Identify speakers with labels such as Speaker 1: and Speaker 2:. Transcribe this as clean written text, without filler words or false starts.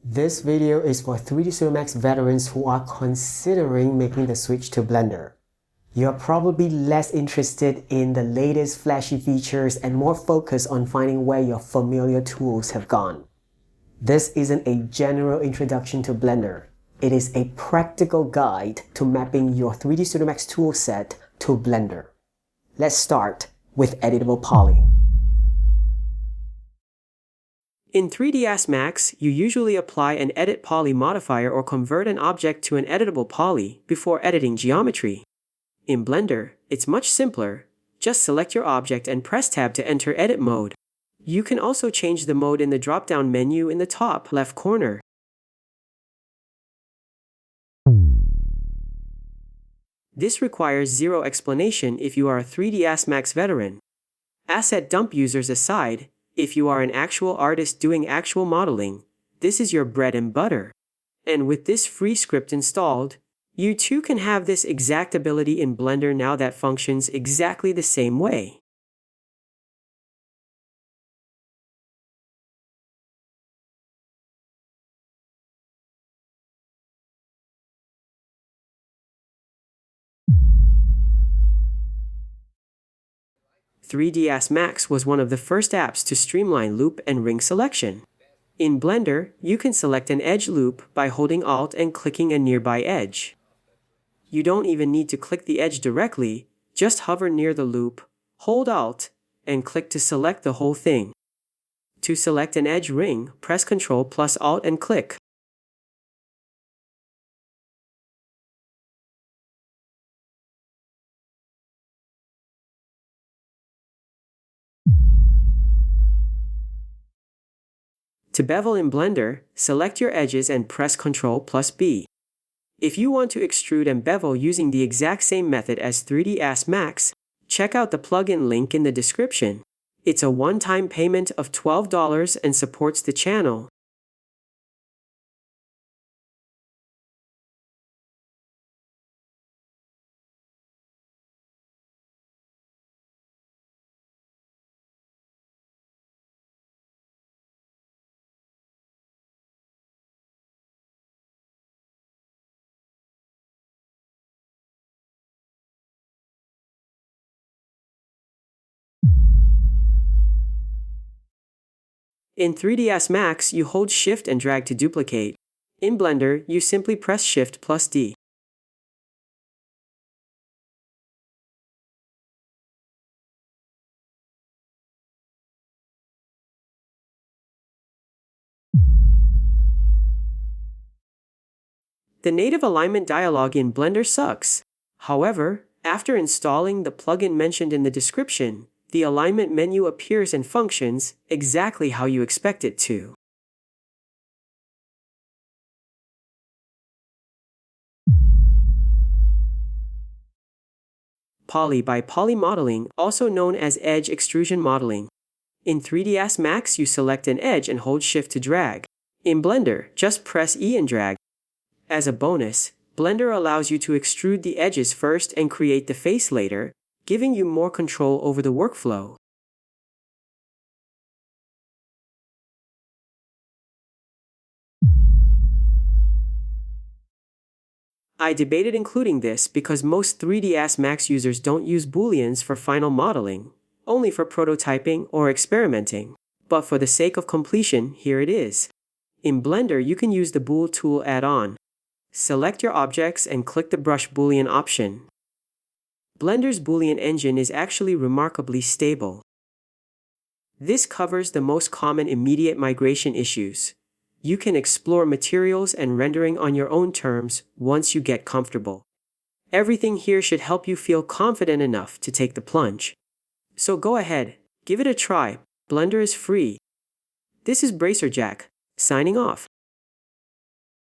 Speaker 1: This video is for 3D Studio Max veterans who are considering making the switch to Blender. You're probably less interested in the latest flashy features and more focused on finding where your familiar tools have gone. This isn't a general introduction to Blender. It is a practical guide to mapping your 3D Studio Max toolset to Blender. Let's start with editable poly. In 3ds Max, you usually apply an edit poly modifier or convert an object to an editable poly before editing geometry. In Blender, it's much simpler. Just select your object and press Tab to enter edit mode. You can also change the mode in the drop-down menu in the top left corner. This requires zero explanation if you are a 3ds Max veteran. Asset dump users aside, if you are an actual artist doing actual modeling, this is your bread and butter. And with this free script installed, you too can have this exact ability in Blender now that functions exactly the same way. .3ds Max was one of the first apps to streamline loop and ring selection. In Blender, you can select an edge loop by holding Alt and clicking a nearby edge. You don't even need to click the edge directly, just hover near the loop, hold Alt, and click to select the whole thing. To select an edge ring, press Ctrl plus Alt and click. To bevel in Blender, select your edges and press Ctrl plus B. If you want to extrude and bevel using the exact same method as 3ds Max, check out the plugin link in the description. It's a one-time payment of $12 and supports the channel. In 3ds Max, you hold Shift and drag to duplicate. In Blender, you simply press Shift plus D. The native alignment dialog in Blender sucks. However, after installing the plugin mentioned in the description, the alignment menu appears and functions exactly how you expect it to. Poly by poly modeling, also known as edge extrusion modeling. In 3ds Max, you select an edge and hold Shift to drag. In Blender, just press E and drag. As a bonus, Blender allows you to extrude the edges first and create the face later, giving you more control over the workflow. I debated including this because most 3ds Max users don't use booleans for final modeling, only for prototyping or experimenting. But for the sake of completion, here it is. In Blender, you can use the Bool tool add-on. Select your objects and click the Brush Boolean option. Blender's Boolean engine is actually remarkably stable. This covers the most common immediate migration issues. You can explore materials and rendering on your own terms once you get comfortable. Everything here should help you feel confident enough to take the plunge. So go ahead, give it a try. Blender is free. This is Bracerjack, signing off.